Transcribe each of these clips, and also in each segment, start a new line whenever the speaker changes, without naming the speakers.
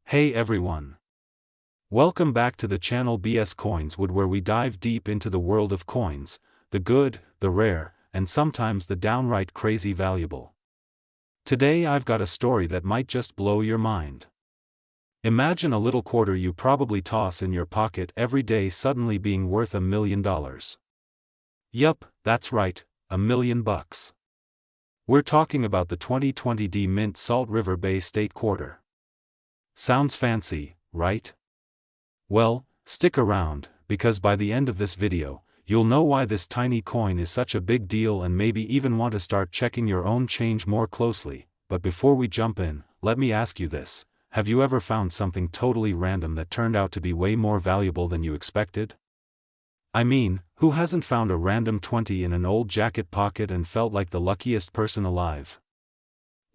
Hey everyone! Welcome back to the channel BS Coinswood, where we dive deep into the world of coins, the good, the rare, and sometimes the downright crazy valuable. Today I've got a story that might just blow your mind. Imagine a little quarter you probably toss in your pocket every day suddenly being worth $1 million. Yup, that's right, $1 million. We're talking about the 2020 D-Mint Salt River Bay State Quarter. Sounds fancy, right? Well, stick around, because by the end of this video, you'll know why this tiny coin is such a big deal and maybe even want to start checking your own change more closely. But before we jump in, let me ask you this: have you ever found something totally random that turned out to be way more valuable than you expected? I mean, who hasn't found a random 20 in an old jacket pocket and felt like the luckiest person alive?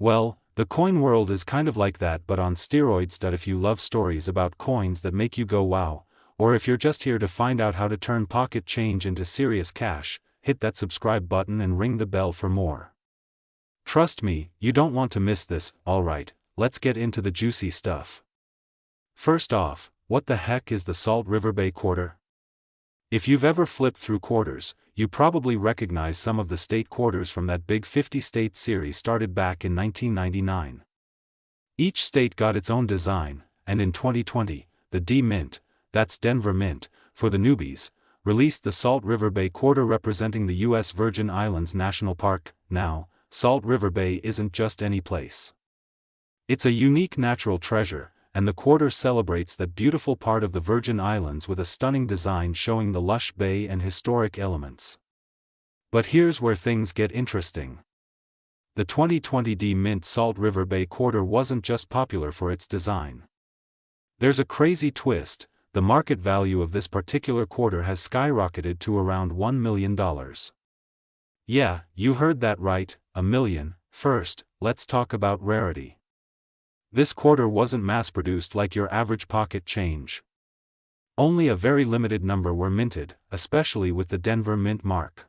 Well, the coin world is kind of like that, but on steroids. If you love stories about coins that make you go wow, or if you're just here to find out how to turn pocket change into serious cash, hit that subscribe button and ring the bell for more. Trust me, you don't want to miss this. Alright, let's get into the juicy stuff. First off, what the heck is the Salt River Bay Quarter? If you've ever flipped through quarters, you probably recognize some of the state quarters from that big 50-state series started back in 1999. Each state got its own design, and in 2020, the D-Mint, that's Denver Mint, for the newbies, released the Salt River Bay Quarter representing the U.S. Virgin Islands National Park. Now, Salt River Bay isn't just any place. It's a unique natural treasure, and the quarter celebrates that beautiful part of the Virgin Islands with a stunning design showing the lush bay and historic elements. But here's where things get interesting. The 2020 D-Mint Salt River Bay Quarter wasn't just popular for its design. There's a crazy twist: the market value of this particular quarter has skyrocketed to around $1 million. Yeah, you heard that right, $1 million. First, let's talk about rarity. This quarter wasn't mass-produced like your average pocket change. Only a very limited number were minted, especially with the Denver Mint mark.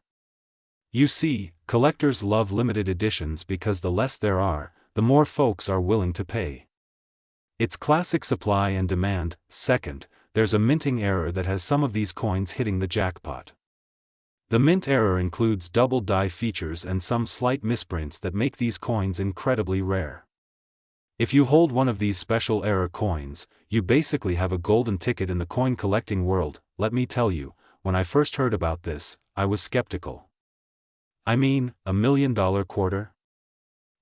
You see, collectors love limited editions because the less there are, the more folks are willing to pay. It's classic supply and demand. Second, there's a minting error that has some of these coins hitting the jackpot. The mint error includes double die features and some slight misprints that make these coins incredibly rare. If you hold one of these special error coins, you basically have a golden ticket in the coin collecting world. Let me tell you, when I first heard about this, I was skeptical. I mean, $1 million quarter?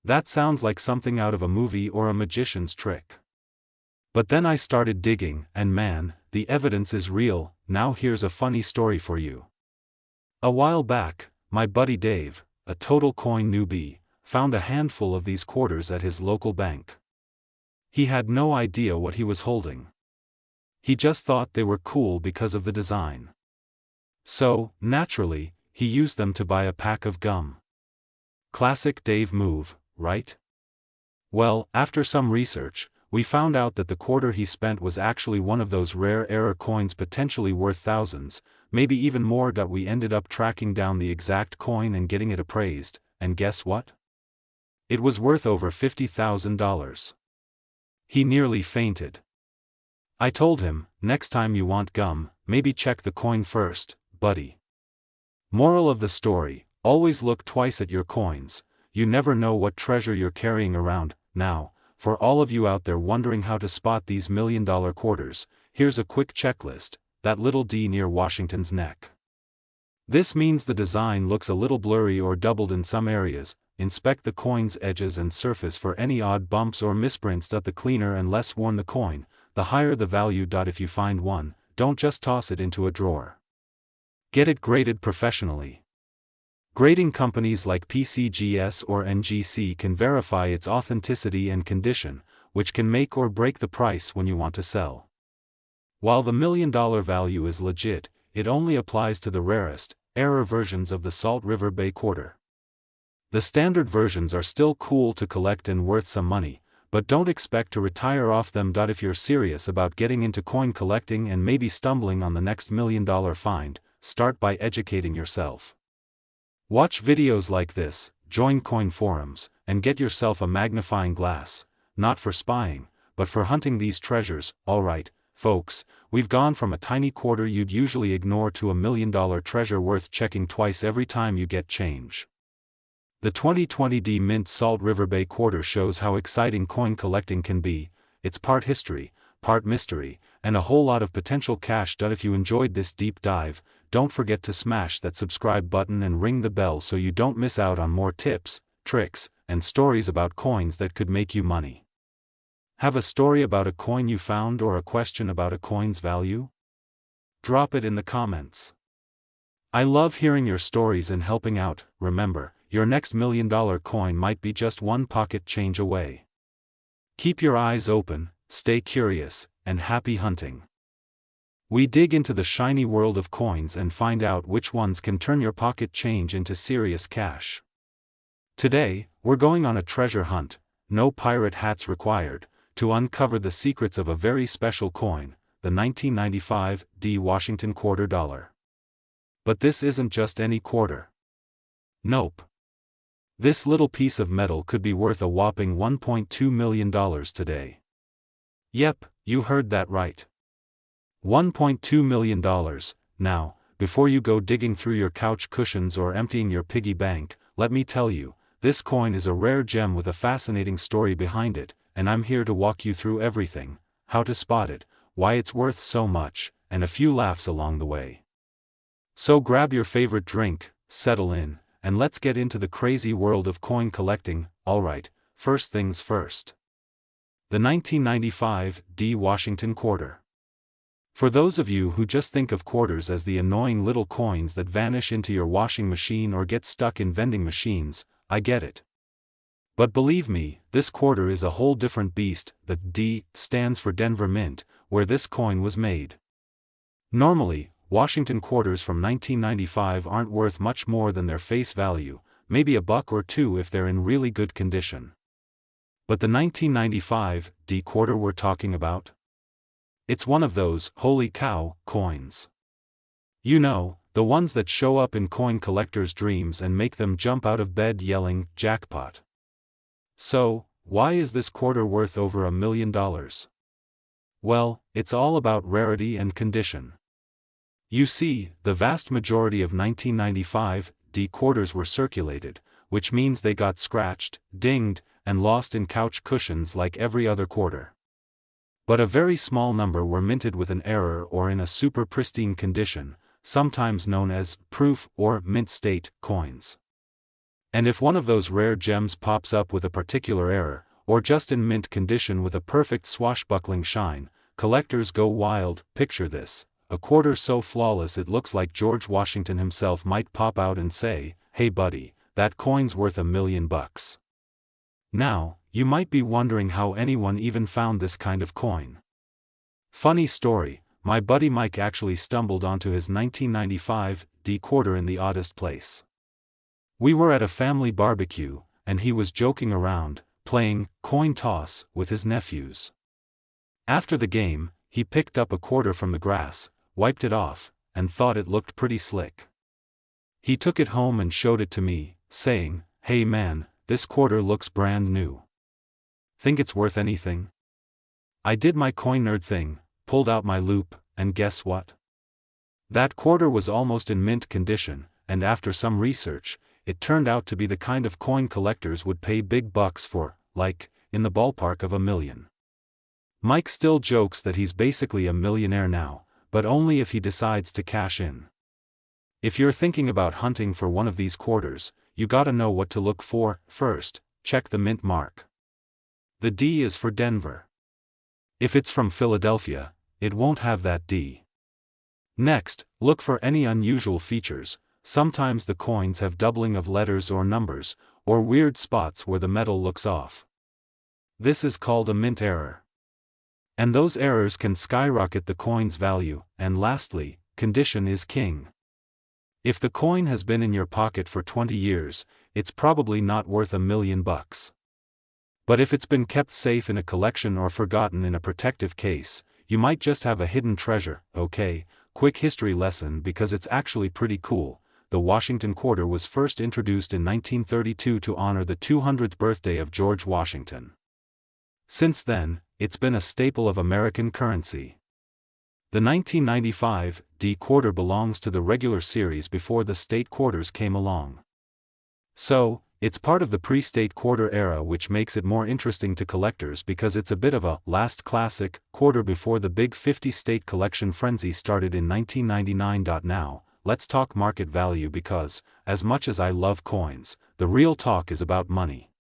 That sounds like something out of a movie or a magician's trick. But then I started digging, and man, the evidence is real. Now here's a funny story for you. A while back, my buddy Dave, a total coin newbie, found a handful of these quarters at his local bank. He had no idea what he was holding. He just thought they were cool because of the design. So, naturally, he used them to buy a pack of gum. Classic Dave move, right? Well, after some research, we found out that the quarter he spent was actually one of those rare error coins potentially worth thousands, maybe even more. We ended up tracking down the exact coin and getting it appraised, and guess what? It was worth over $50,000. He nearly fainted. I told him, next time you want gum, maybe check the coin first, buddy. Moral of the story: always look twice at your coins. You never know what treasure you're carrying around. Now, for all of you out there wondering how to spot these $1 million quarters, here's a quick checklist: that little D near Washington's neck. This means the design looks a little blurry or doubled in some areas. Inspect the coin's edges and surface for any odd bumps or misprints. The cleaner and less worn the coin, the higher the value. If you find one, don't just toss it into a drawer. Get it graded professionally. Grading companies like PCGS or NGC can verify its authenticity and condition, which can make or break the price when you want to sell. While the $1 million value is legit, it only applies to the rarest, error versions of the Salt River Bay Quarter. The standard versions are still cool to collect and worth some money, but don't expect to retire off them. If you're serious about getting into coin collecting and maybe stumbling on the next $1 million find, start by educating yourself. Watch videos like this, join coin forums, and get yourself a magnifying glass, not for spying, but for hunting these treasures, alright, folks, we've gone from a tiny quarter you'd usually ignore to $1 million treasure worth checking twice every time you get change. The 2020 D Mint Salt River Bay quarter shows how exciting coin collecting can be. It's part history, part mystery, and a whole lot of potential cash. If you enjoyed this deep dive, don't forget to smash that subscribe button and ring the bell so you don't miss out on more tips, tricks, and stories about coins that could make you money. Have a story about a coin you found or a question about a coin's value? Drop it in the comments. I love hearing your stories and helping out. Remember, your next $1 million coin might be just one pocket change away. Keep your eyes open, stay curious, and happy hunting. We dig into the shiny world of coins and find out which ones can turn your pocket change into serious cash. Today, we're going on a treasure hunt, no pirate hats required, to uncover the secrets of a very special coin, the 1995 D Washington quarter dollar. But this isn't just any quarter. Nope. This little piece of metal could be worth a whopping $1.2 million today. Yep, you heard that right. $1.2 million. Now, before you go digging through your couch cushions or emptying your piggy bank, let me tell you, this coin is a rare gem with a fascinating story behind it, and I'm here to walk you through everything: how to spot it, why it's worth so much, and a few laughs along the way. So grab your favorite drink, settle in, and let's get into the crazy world of coin collecting. Alright, first things first. The 1995 D Washington quarter. For those of you who just think of quarters as the annoying little coins that vanish into your washing machine or get stuck in vending machines, I get it. But believe me, this quarter is a whole different beast. The D stands for Denver Mint, where this coin was made. Normally, Washington quarters from 1995 aren't worth much more than their face value, maybe $1 or $2 if they're in really good condition. But the 1995 D quarter we're talking about? It's one of those holy cow coins. You know, the ones that show up in coin collectors' dreams and make them jump out of bed yelling, jackpot. So, why is this quarter worth over $1 million? Well, it's all about rarity and condition. You see, the vast majority of 1995 D quarters were circulated, which means they got scratched, dinged, and lost in couch cushions like every other quarter. But a very small number were minted with an error or in a super pristine condition, sometimes known as proof or mint state coins. And if one of those rare gems pops up with a particular error, or just in mint condition with a perfect swashbuckling shine, collectors go wild. Picture this: a quarter so flawless it looks like George Washington himself might pop out and say, "Hey buddy, that coin's worth $1 million." Now, you might be wondering how anyone even found this kind of coin. Funny story, my buddy Mike actually stumbled onto his 1995 D quarter in the oddest place. We were at a family barbecue, and he was joking around, playing coin toss with his nephews. After the game, he picked up a quarter from the grass, wiped it off, and thought it looked pretty slick. He took it home and showed it to me, saying, "Hey man, this quarter looks brand new. Think it's worth anything?" I did my coin nerd thing, pulled out my loop, and guess what? That quarter was almost in mint condition, and after some research, it turned out to be the kind of coin collectors would pay big bucks for, like, in the ballpark of $1 million. Mike still jokes that he's basically a millionaire now, but only if he decides to cash in. If you're thinking about hunting for one of these quarters, you gotta know what to look for. First, check the mint mark. The D is for Denver. If it's from Philadelphia, it won't have that D. Next, look for any unusual features. Sometimes the coins have doubling of letters or numbers, or weird spots where the metal looks off. This is called a mint error. And those errors can skyrocket the coin's value. And lastly, condition is king. If the coin has been in your pocket for 20 years, it's probably not worth $1 million. But if it's been kept safe in a collection or forgotten in a protective case, you might just have a hidden treasure. Okay, quick history lesson because it's actually pretty cool. The Washington quarter was first introduced in 1932 to honor the 200th birthday of George Washington. Since then, it's been a staple of American currency. The 1995 D quarter belongs to the regular series before the state quarters came along. So, it's part of the pre-state quarter era, which makes it more interesting to collectors because it's a bit of a last classic quarter before the big 50-state collection frenzy started in 1999. Now, let's talk market value because, as much as I love coins, the real talk is about money.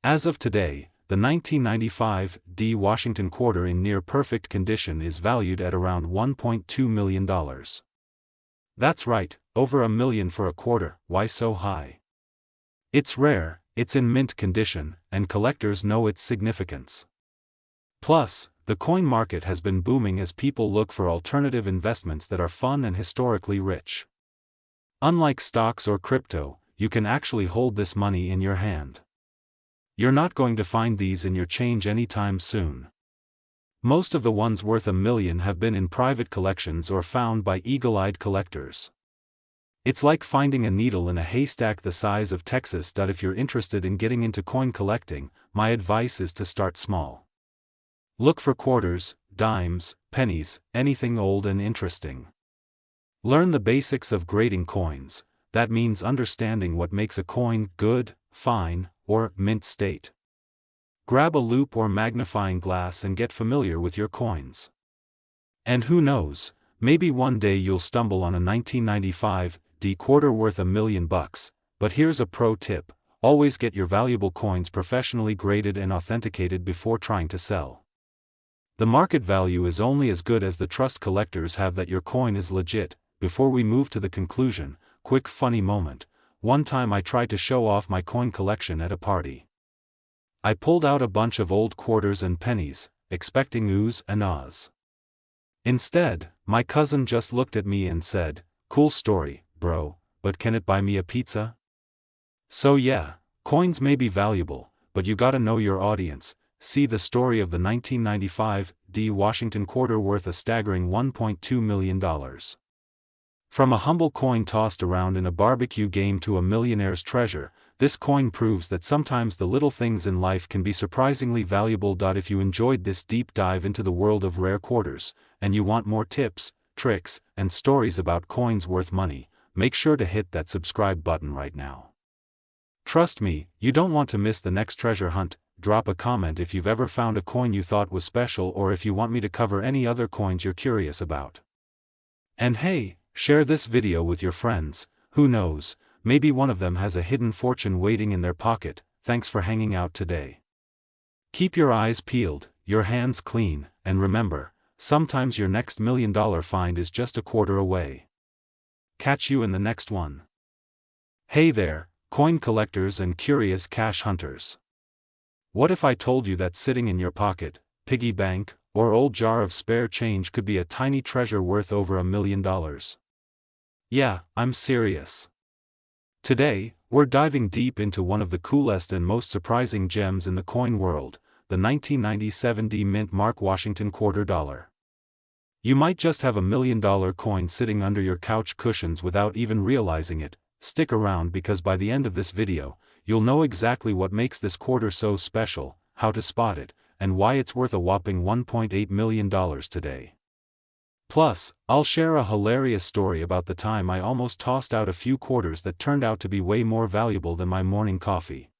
As of today, the 1995 D Washington quarter in near-perfect condition is valued at around $1.2 million. That's right, over $1 million for a quarter. Why so high? It's rare, it's in mint condition, and collectors know its significance. Plus, the coin market has been booming as people look for alternative investments that are fun and historically rich. Unlike stocks or crypto, you can actually hold this money in your hand. You're not going to find these in your change anytime soon. Most of the ones worth $1 million have been in private collections or found by eagle-eyed collectors. It's like finding a needle in a haystack the size of Texas. If you're interested in getting into coin collecting, my advice is to start small. Look for quarters, dimes, pennies, anything old and interesting. Learn the basics of grading coins. That means understanding what makes a coin good, fine, or mint state. Grab a loupe or magnifying glass and get familiar with your coins. And who knows, maybe one day you'll stumble on a 1995 D quarter worth $1 million. But here's a pro tip: always get your valuable coins professionally graded and authenticated before trying to sell. The market value is only as good as the trust collectors have that your coin is legit. Before we move to the conclusion, quick funny moment. One time I tried to show off my coin collection at a party. I pulled out a bunch of old quarters and pennies, expecting oohs and ahs. Instead, my cousin just looked at me and said, "Cool story, bro, but can it buy me a pizza?" So yeah, coins may be valuable, but you gotta know your audience. See the story of the 1995 D Washington quarter worth a staggering $1.2 million. From a humble coin tossed around in a barbecue game to a millionaire's treasure, this coin proves that sometimes the little things in life can be surprisingly valuable. If you enjoyed this deep dive into the world of rare quarters, and you want more tips, tricks, and stories about coins worth money, make sure to hit that subscribe button right now. Trust me, you don't want to miss the next treasure hunt. Drop a comment if you've ever found a coin you thought was special, or if you want me to cover any other coins you're curious about. And hey, share this video with your friends. Who knows, maybe one of them has a hidden fortune waiting in their pocket. Thanks for hanging out today. Keep your eyes peeled, your hands clean, and remember, sometimes your next $1 million find is just a quarter away. Catch you in the next one. Hey there, coin collectors and curious cash hunters. What if I told you that sitting in your pocket, piggy bank, or old jar of spare change could be a tiny treasure worth over $1 million? Yeah, I'm serious. Today, we're diving deep into one of the coolest and most surprising gems in the coin world, the 1997 D Mint Mark Washington quarter dollar. You might just have $1 million coin sitting under your couch cushions without even realizing it. Stick around because by the end of this video, you'll know exactly what makes this quarter so special, how to spot it, and why it's worth a whopping $1.8 million today. Plus, I'll share a hilarious story about the time I almost tossed out a few quarters that turned out to be way more valuable than my morning coffee.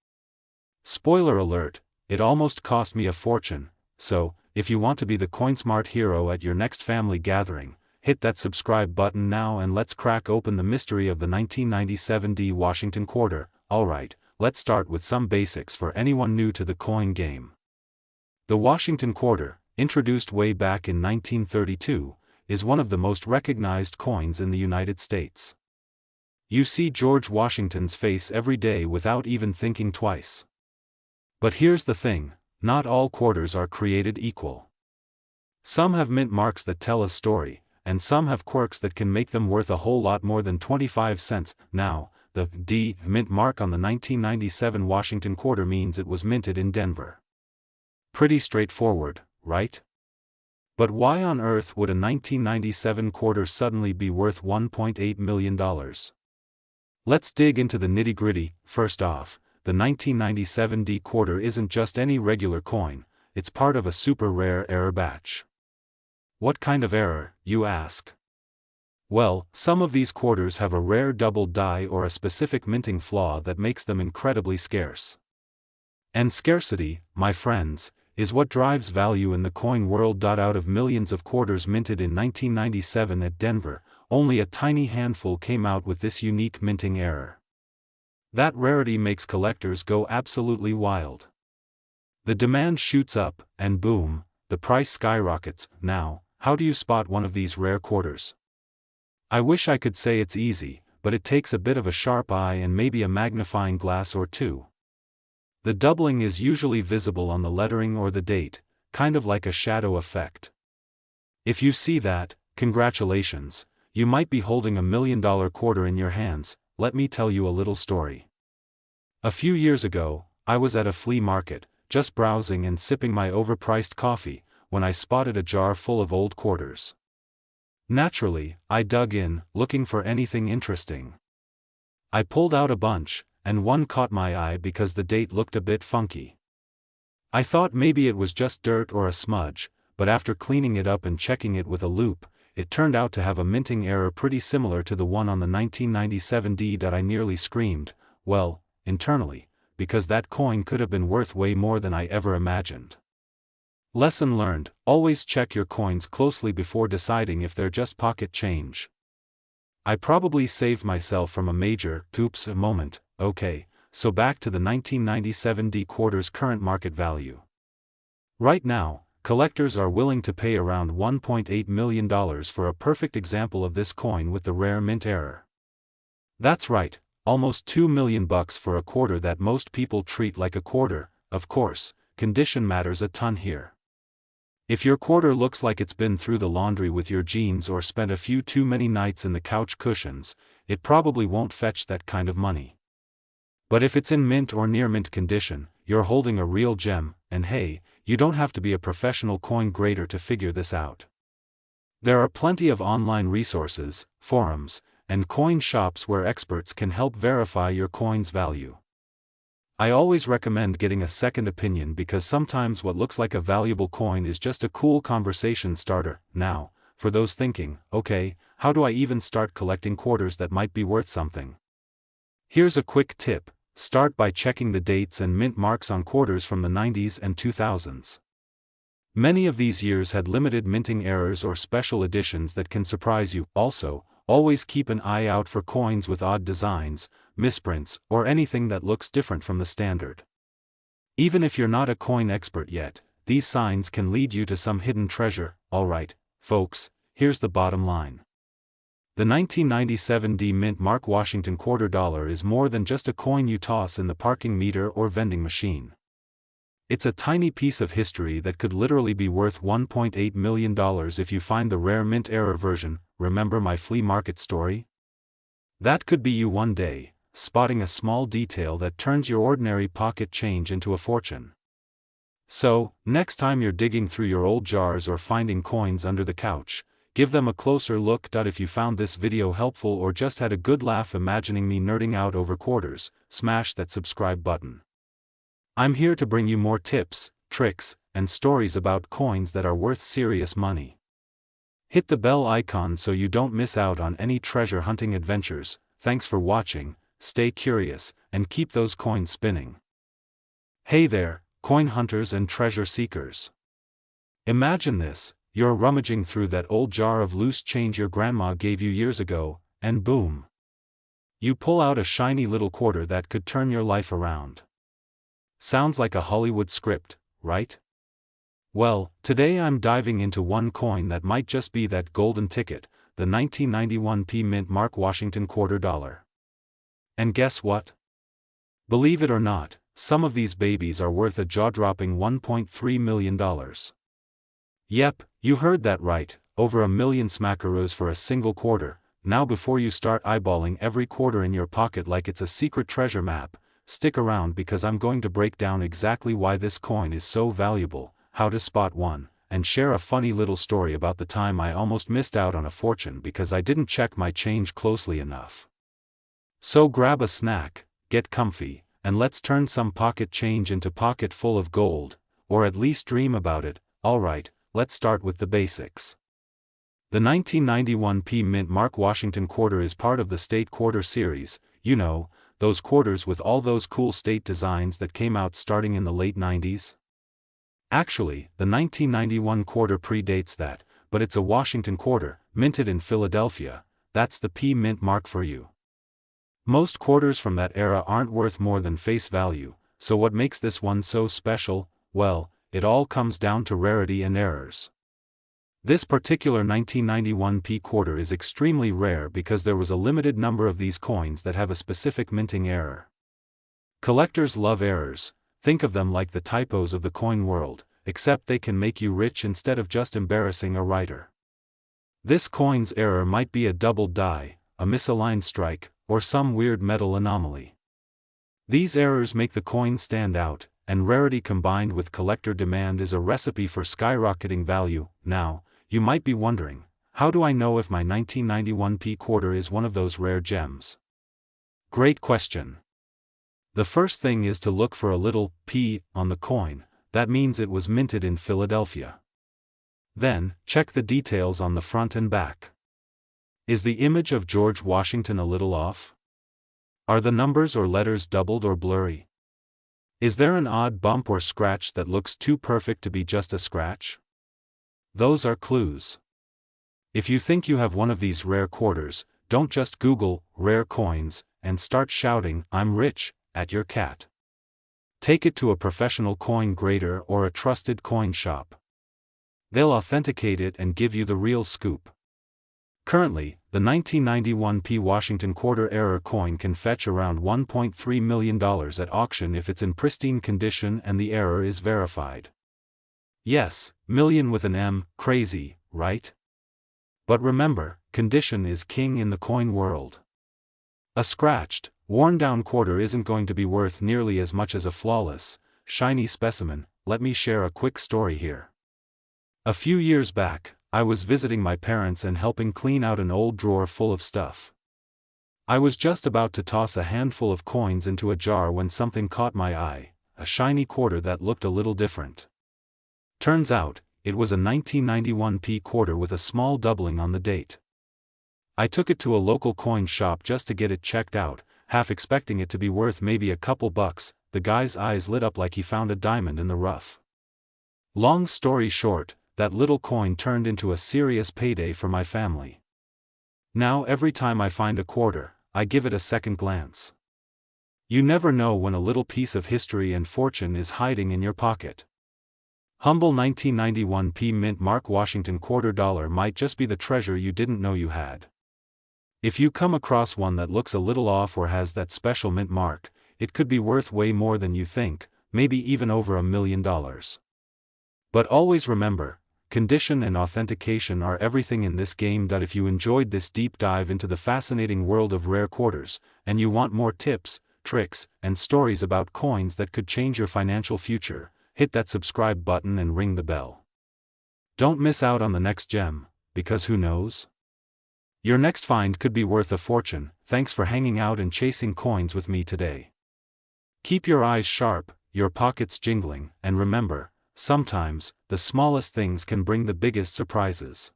Spoiler alert, it almost cost me a fortune, so, if you want to be the coin-smart hero at your next family gathering, hit that subscribe button now and let's crack open the mystery of the 1997 D Washington quarter. Alright, let's start with some basics for anyone new to the coin game. The Washington quarter, introduced way back in 1932, is one of the most recognized coins in the United States. You see George Washington's face every day without even thinking twice. But here's the thing, not all quarters are created equal. Some have mint marks that tell a story, and some have quirks that can make them worth a whole lot more than 25 cents. Now, the D Mint mark on the 1997 Washington quarter means it was minted in Denver. Pretty straightforward, right? But why on earth would a 1997 quarter suddenly be worth $1.8 million? Let's dig into the nitty-gritty. First off, the 1997 D quarter isn't just any regular coin, it's part of a super rare error batch. What kind of error, you ask? Well, some of these quarters have a rare double die or a specific minting flaw that makes them incredibly scarce. And scarcity, my friends, is what drives value in the coin world. Out of millions of quarters minted in 1997 at Denver, only a tiny handful came out with this unique minting error. That rarity makes collectors go absolutely wild. The demand shoots up, and boom, the price skyrockets. Now, how do you spot one of these rare quarters? I wish I could say it's easy, but it takes a bit of a sharp eye and maybe a magnifying glass or two. The doubling is usually visible on the lettering or the date, kind of like a shadow effect. If you see that, congratulations, you might be holding $1 million quarter in your hands. Let me tell you a little story. A few years ago, I was at a flea market, just browsing and sipping my overpriced coffee, when I spotted a jar full of old quarters. Naturally, I dug in, looking for anything interesting. I pulled out a bunch, and one caught my eye because the date looked a bit funky. I thought maybe it was just dirt or a smudge, but after cleaning it up and checking it with a loupe, it turned out to have a minting error pretty similar to the one on the 1997 D. I nearly screamed, well, internally, because that coin could have been worth way more than I ever imagined. Lesson learned: always check your coins closely before deciding if they're just pocket change. I probably saved myself from a major oops moment. Okay, so back to the 1997 D quarter's current market value. Right now, collectors are willing to pay around $1.8 million for a perfect example of this coin with the rare mint error. That's right, almost $2 million for a quarter that most people treat like a quarter. Of course, condition matters a ton here. If your quarter looks like it's been through the laundry with your jeans or spent a few too many nights in the couch cushions, it probably won't fetch that kind of money. But if it's in mint or near mint condition, you're holding a real gem, and hey, you don't have to be a professional coin grader to figure this out. There are plenty of online resources, forums, and coin shops where experts can help verify your coin's value. I always recommend getting a second opinion because sometimes what looks like a valuable coin is just a cool conversation starter. Now, for those thinking, okay, how do I even start collecting quarters that might be worth something? Here's a quick tip: start by checking the dates and mint marks on quarters from the 90s and 2000s. Many of these years had limited minting errors or special editions that can surprise you. Also, always keep an eye out for coins with odd designs, misprints, or anything that looks different from the standard. Even if you're not a coin expert yet, these signs can lead you to some hidden treasure. Alright, folks, here's the bottom line. The 1997 D Mint Mark Washington quarter dollar is more than just a coin you toss in the parking meter or vending machine. It's a tiny piece of history that could literally be worth $1.8 million if you find the rare mint error version. Remember my flea market story? That could be you one day, spotting a small detail that turns your ordinary pocket change into a fortune. So, next time you're digging through your old jars or finding coins under the couch, give them a closer look. If you found this video helpful or just had a good laugh imagining me nerding out over quarters, smash that subscribe button. I'm here to bring you more tips, tricks, and stories about coins that are worth serious money. Hit the bell icon so you don't miss out on any treasure hunting adventures. Thanks for watching, stay curious, and keep those coins spinning. Hey there, coin hunters and treasure seekers. Imagine this: you're rummaging through that old jar of loose change your grandma gave you years ago, and boom! You pull out a shiny little quarter that could turn your life around. Sounds like a Hollywood script, right? Well, today I'm diving into one coin that might just be that golden ticket, the 1991 P Mint Mark Washington quarter dollar. And guess what? Believe it or not, some of these babies are worth a jaw-dropping $1.3 million. Yep, you heard that right, over $1 million smackaroos for a single quarter. Now before you start eyeballing every quarter in your pocket like it's a secret treasure map, stick around because I'm going to break down exactly why this coin is so valuable, how to spot one, and share a funny little story about the time I almost missed out on a fortune because I didn't check my change closely enough. So grab a snack, get comfy, and let's turn some pocket change into pocket full of gold. or at least dream about it. Alright, let's start with the basics. The 1991 P Mint Mark Washington quarter is part of the State Quarter series, you know, those quarters with all those cool state designs that came out starting in the late 90s. Actually, the 1991 quarter predates that, but it's a Washington quarter, minted in Philadelphia. That's the P Mint Mark for you. Most quarters from that era aren't worth more than face value, so what makes this one so special? Well, it all comes down to rarity and errors. This particular 1991 P quarter is extremely rare because there was a limited number of these coins that have a specific minting error. Collectors love errors, think of them like the typos of the coin world, except they can make you rich instead of just embarrassing a writer. This coin's error might be a doubled die, a misaligned strike, or some weird metal anomaly. These errors make the coin stand out, and rarity combined with collector demand is a recipe for skyrocketing value. Now, you might be wondering, how do I know if my 1991 P quarter is one of those rare gems? Great question. The first thing is to look for a little P on the coin. That means it was minted in Philadelphia. Then, check the details on the front and back. Is the image of George Washington a little off? Are the numbers or letters doubled or blurry? Is there an odd bump or scratch that looks too perfect to be just a scratch? Those are clues. If you think you have one of these rare quarters, don't just Google rare coins and start shouting, "I'm rich," at your cat. Take it to a professional coin grader or a trusted coin shop. They'll authenticate it and give you the real scoop. Currently, the 1991 P Washington quarter error coin can fetch around $1.3 million at auction if it's in pristine condition and the error is verified. Yes, million with an M, crazy, right? But remember, condition is king in the coin world. A scratched, worn-down quarter isn't going to be worth nearly as much as a flawless, shiny specimen. Let me share a quick story here. A few years back, I was visiting my parents and helping clean out an old drawer full of stuff. I was just about to toss a handful of coins into a jar when something caught my eye, a shiny quarter that looked a little different. Turns out, it was a 1991 P quarter with a small doubling on the date. I took it to a local coin shop just to get it checked out, half expecting it to be worth maybe a couple bucks. The guy's eyes lit up like he found a diamond in the rough. Long story short, that little coin turned into a serious payday for my family. Now every time I find a quarter, I give it a second glance. You never know when a little piece of history and fortune is hiding in your pocket. Humble 1991 P Mint Mark Washington quarter dollar might just be the treasure you didn't know you had. If you come across one that looks a little off or has that special mint mark, it could be worth way more than you think, maybe even over $1 million. But always remember, condition and authentication are everything in this game. If you enjoyed this deep dive into the fascinating world of rare quarters, and you want more tips, tricks, and stories about coins that could change your financial future, hit that subscribe button and ring the bell. Don't miss out on the next gem, because who knows? Your next find could be worth a fortune. Thanks for hanging out and chasing coins with me today. Keep your eyes sharp, your pockets jingling, and remember, sometimes, the smallest things can bring the biggest surprises.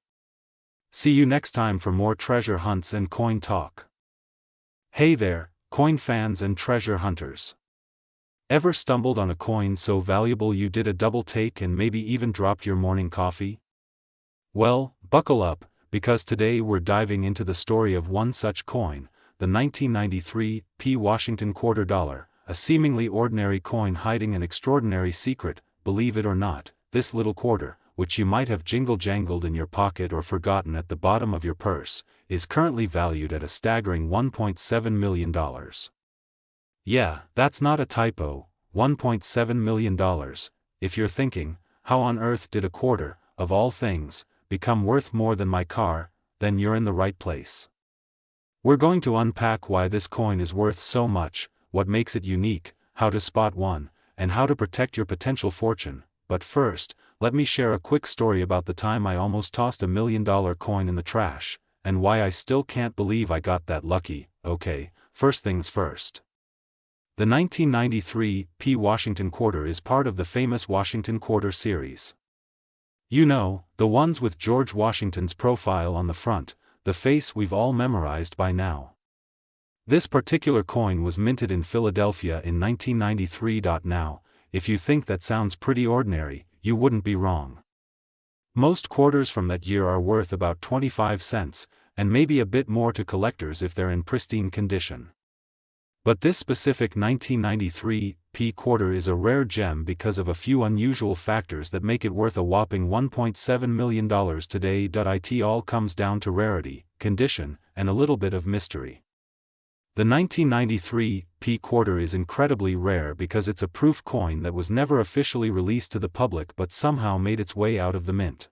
See you next time for more treasure hunts and coin talk. Hey there, coin fans and treasure hunters. Ever stumbled on a coin so valuable you did a double take and maybe even dropped your morning coffee? Well, buckle up, because today we're diving into the story of one such coin, the 1993 P Washington quarter dollar, a seemingly ordinary coin hiding an extraordinary secret. Believe it or not, this little quarter, which you might have jingle-jangled in your pocket or forgotten at the bottom of your purse, is currently valued at a staggering $1.7 million. Yeah, that's not a typo, $1.7 million. If you're thinking, how on earth did a quarter, of all things, become worth more than my car, then you're in the right place. We're going to unpack why this coin is worth so much, what makes it unique, how to spot one, and how to protect your potential fortune. But first, let me share a quick story about the time I almost tossed $1 million coin in the trash, and why I still can't believe I got that lucky. Okay, first things first. The 1993 P. Washington Quarter is part of the famous Washington Quarter series. You know, the ones with George Washington's profile on the front, the face we've all memorized by now. This particular coin was minted in Philadelphia in 1993. Now, if you think that sounds pretty ordinary, you wouldn't be wrong. Most quarters from that year are worth about 25 cents, and maybe a bit more to collectors if they're in pristine condition. But this specific 1993 P quarter is a rare gem because of a few unusual factors that make it worth a whopping $1.7 million today. It all comes down to rarity, condition, and a little bit of mystery. The 1993 P quarter is incredibly rare because it's a proof coin that was never officially released to the public but somehow made its way out of the mint.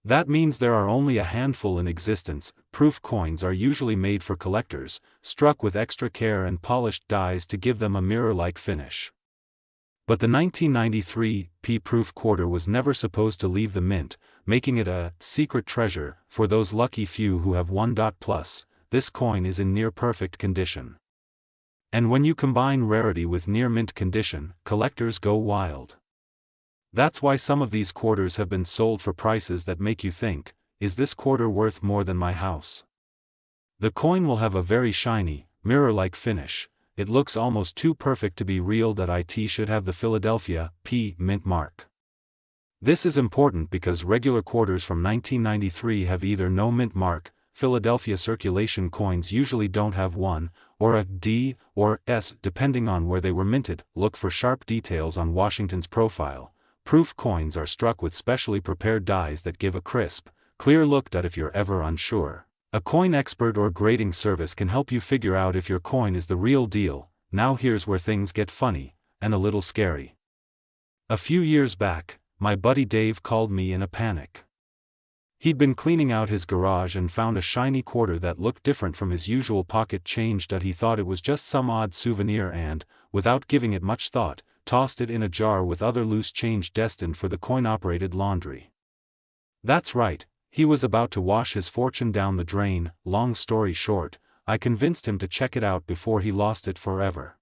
That means there are only a handful in existence. Proof coins are usually made for collectors, struck with extra care and polished dies to give them a mirror-like finish. But the 1993 P proof quarter was never supposed to leave the mint, making it a secret treasure for those lucky few who have one. Plus, this coin is in near-perfect condition. And when you combine rarity with near-mint condition, collectors go wild. That's why some of these quarters have been sold for prices that make you think, is this quarter worth more than my house? The coin will have a very shiny, mirror-like finish. It looks almost too perfect to be real. It should have the Philadelphia P mint mark. This is important because regular quarters from 1993 have either no mint mark, Philadelphia circulation coins usually don't have one, or a D or S depending on where they were minted. Look for sharp details on Washington's profile. Proof coins are struck with specially prepared dies that give a crisp, clear look. If you're ever unsure, a coin expert or grading service can help you figure out if your coin is the real deal. Now here's where things get funny, and a little scary. A few years back, my buddy Dave called me in a panic. He'd been cleaning out his garage and found a shiny quarter that looked different from his usual pocket change. He thought it was just some odd souvenir and, without giving it much thought, tossed it in a jar with other loose change destined for the coin-operated laundry. That's right, he was about to wash his fortune down the drain. Long story short, I convinced him to check it out before he lost it forever.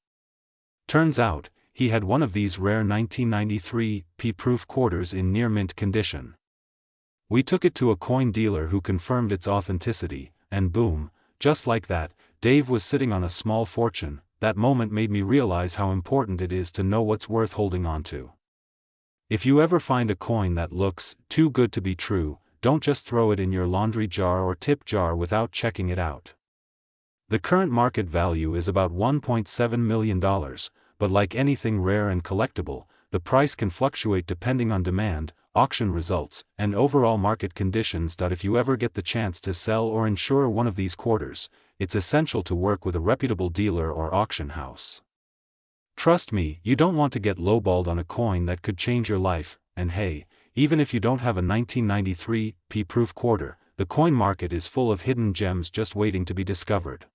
Turns out, he had one of these rare 1993 P-proof quarters in near-mint condition. We took it to a coin dealer who confirmed its authenticity, and boom, just like that, Dave was sitting on a small fortune. That moment made me realize how important it is to know what's worth holding on to. If you ever find a coin that looks too good to be true, don't just throw it in your laundry jar or tip jar without checking it out. The current market value is about $1.7 million, but like anything rare and collectible, the price can fluctuate depending on demand, auction results, and overall market conditions. If you ever get the chance to sell or insure one of these quarters, it's essential to work with a reputable dealer or auction house. Trust me, you don't want to get lowballed on a coin that could change your life. And hey, even if you don't have a 1993 P-proof quarter, the coin market is full of hidden gems just waiting to be discovered.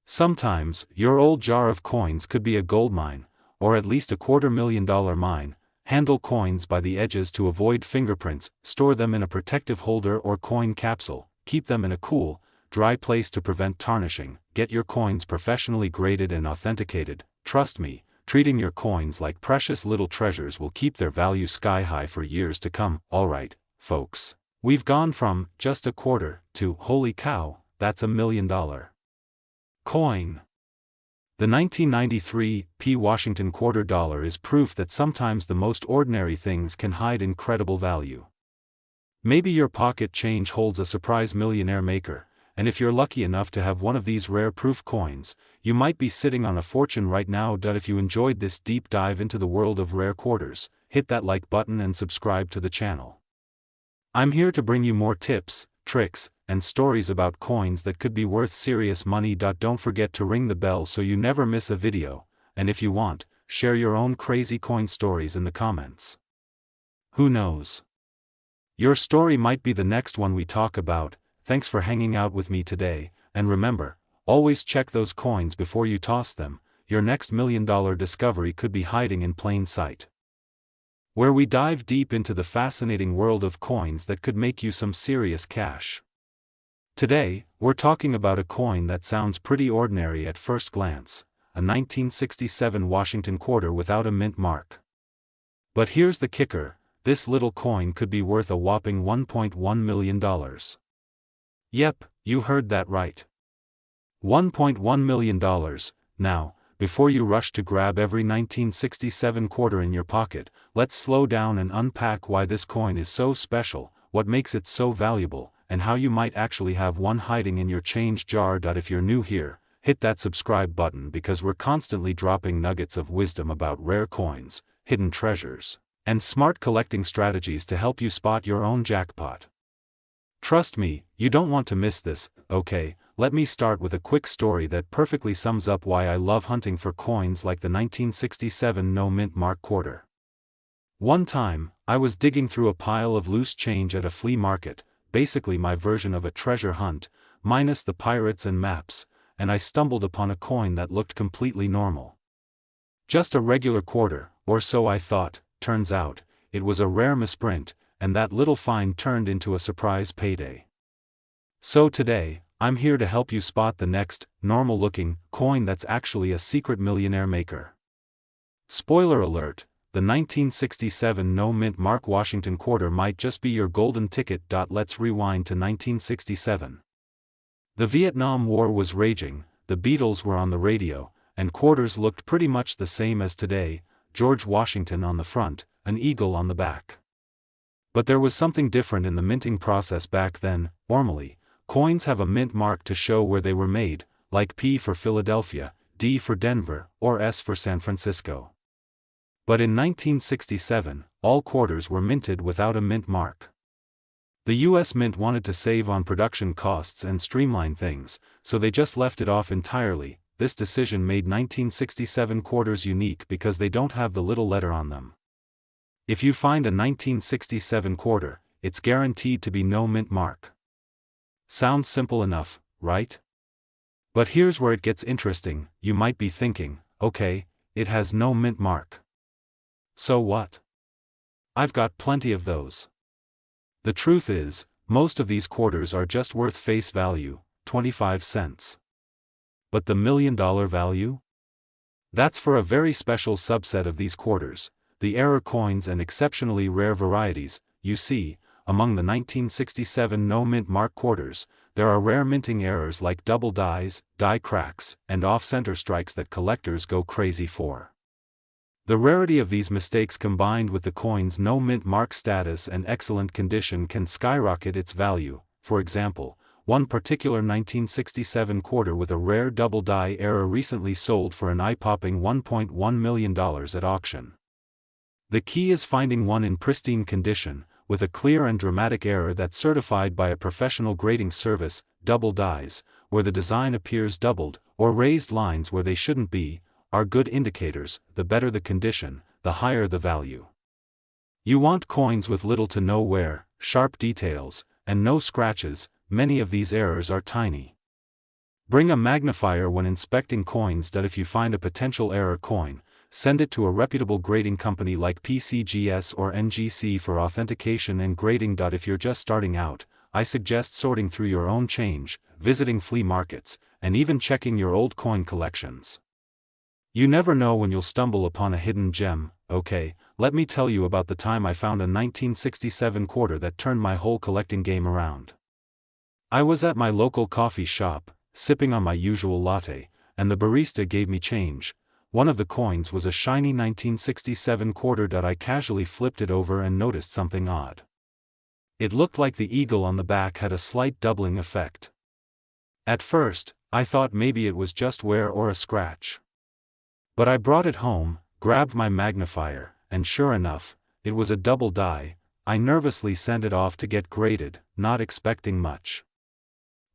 Sometimes, your old jar of coins could be a gold mine, or at least a $250,000 mine. Handle coins by the edges to avoid fingerprints, store them in a protective holder or coin capsule, keep them in a cool, dry place to prevent tarnishing. Get your coins professionally graded and authenticated. Trust me, treating your coins like precious little treasures will keep their value sky high for years to come. Alright, folks, we've gone from just a quarter to holy cow, that's $1 million coin. The 1993 P. Washington quarter dollar is proof that sometimes the most ordinary things can hide incredible value. Maybe your pocket change holds a surprise millionaire maker, and if you're lucky enough to have one of these rare proof coins, you might be sitting on a fortune right now. If you enjoyed this deep dive into the world of rare quarters, hit that like button and subscribe to the channel. I'm here to bring you more tips, tricks, and stories about coins that could be worth serious money. Don't forget to ring the bell so you never miss a video, and if you want, share your own crazy coin stories in the comments. Who knows? Your story might be the next one we talk about. Thanks for hanging out with me today, and remember, always check those coins before you toss them. Your next $1 million discovery could be hiding in plain sight. Where we dive deep into the fascinating world of coins that could make you some serious cash. Today, we're talking about a coin that sounds pretty ordinary at first glance, a 1967 Washington quarter without a mint mark. But here's the kicker, this little coin could be worth a whopping $1.1 million. Yep, you heard that right. $1.1 million. Now, before you rush to grab every 1967 quarter in your pocket, let's slow down and unpack why this coin is so special, what makes it so valuable, and how you might actually have one hiding in your change jar. If you're new here, hit that subscribe button because we're constantly dropping nuggets of wisdom about rare coins, hidden treasures, and smart collecting strategies to help you spot your own jackpot. Trust me, you don't want to miss this. Okay, let me start with a quick story that perfectly sums up why I love hunting for coins like the 1967 no mint mark quarter. One time, I was digging through a pile of loose change at a flea market, basically my version of a treasure hunt, minus the pirates and maps, and I stumbled upon a coin that looked completely normal. Just a regular quarter, or so I thought. Turns out, it was a rare misprint, and that little find turned into a surprise payday. So today, I'm here to help you spot the next, normal-looking, coin that's actually a secret millionaire maker. Spoiler alert, the 1967 no mint mark Washington quarter might just be your golden ticket. Let's rewind to 1967. The Vietnam War was raging, the Beatles were on the radio, and quarters looked pretty much the same as today, George Washington on the front, an eagle on the back. But there was something different in the minting process back then. Normally, coins have a mint mark to show where they were made, like P for Philadelphia, D for Denver, or S for San Francisco. But in 1967, all quarters were minted without a mint mark. The US Mint wanted to save on production costs and streamline things, so they just left it off entirely. This decision made 1967 quarters unique because they don't have the little letter on them. If you find a 1967 quarter, it's guaranteed to be no mint mark. Sounds simple enough, right? But here's where it gets interesting. You might be thinking, okay, it has no mint mark. So what? I've got plenty of those. The truth is, most of these quarters are just worth face value, 25 cents. But the $1 million value? That's for a very special subset of these quarters, the error coins and exceptionally rare varieties. You see, among the 1967 no mint mark quarters, there are rare minting errors like double dies, die cracks, and off-center strikes that collectors go crazy for. The rarity of these mistakes combined with the coin's no mint mark status and excellent condition can skyrocket its value. For example, one particular 1967 quarter with a rare double die error recently sold for an eye-popping $1.1 million at auction. The key is finding one in pristine condition, with a clear and dramatic error that's certified by a professional grading service. Double dies, where the design appears doubled, or raised lines where they shouldn't be, are good indicators. The better the condition, the higher the value. You want coins with little to no wear, sharp details, and no scratches. Many of these errors are tiny. Bring a magnifier when inspecting coins. If you find a potential error coin, send it to a reputable grading company like PCGS or NGC for authentication and grading. If you're just starting out, I suggest sorting through your own change, visiting flea markets, and even checking your old coin collections. You never know when you'll stumble upon a hidden gem. Okay, let me tell you about the time I found a 1967 quarter that turned my whole collecting game around. I was at my local coffee shop, sipping on my usual latte, and the barista gave me change. One of the coins was a shiny 1967 quarter. I casually flipped it over and noticed something odd. It looked like the eagle on the back had a slight doubling effect. At first, I thought maybe it was just wear or a scratch. But I brought it home, grabbed my magnifier, and sure enough, it was a double die. I nervously sent it off to get graded, not expecting much.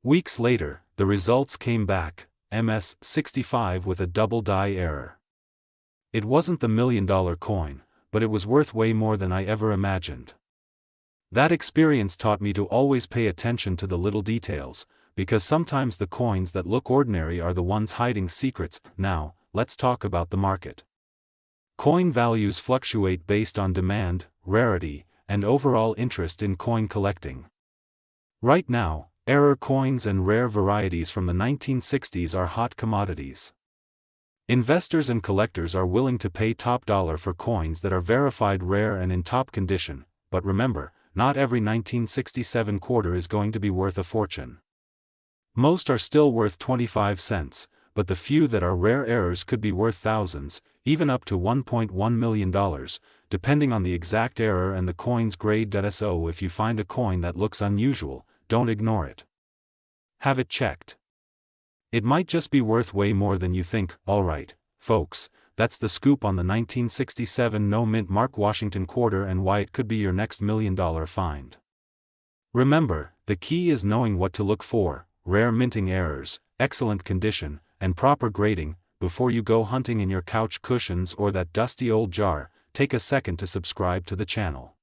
Weeks later, the results came back, MS-65 with a double die error. It wasn't the $1 million coin, but it was worth way more than I ever imagined. That experience taught me to always pay attention to the little details, because sometimes the coins that look ordinary are the ones hiding secrets. Now, let's talk about the market. Coin values fluctuate based on demand, rarity, and overall interest in coin collecting. Right now, error coins and rare varieties from the 1960s are hot commodities. Investors and collectors are willing to pay top dollar for coins that are verified rare and in top condition, but remember, not every 1967 quarter is going to be worth a fortune. Most are still worth 25 cents, but the few that are rare errors could be worth thousands, even up to $1.1 million, depending on the exact error and the coin's grade. So if you find a coin that looks unusual, don't ignore it. Have it checked. It might just be worth way more than you think. Alright, folks, that's the scoop on the 1967 no-mint Mark Washington quarter and why it could be your next $1 million find. Remember, the key is knowing what to look for: rare minting errors, excellent condition, and proper grading. Before you go hunting in your couch cushions or that dusty old jar, take a second to subscribe to the channel.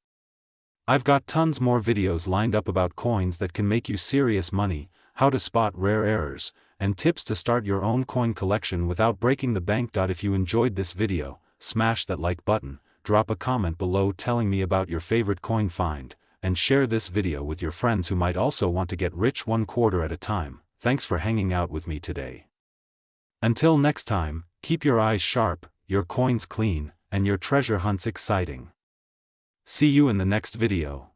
I've got tons more videos lined up about coins that can make you serious money, how to spot rare errors, and tips to start your own coin collection without breaking the bank. If you enjoyed this video, smash that like button, drop a comment below telling me about your favorite coin find, and share this video with your friends who might also want to get rich one quarter at a time. Thanks for hanging out with me today. Until next time, keep your eyes sharp, your coins clean, and your treasure hunts exciting. See you in the next video.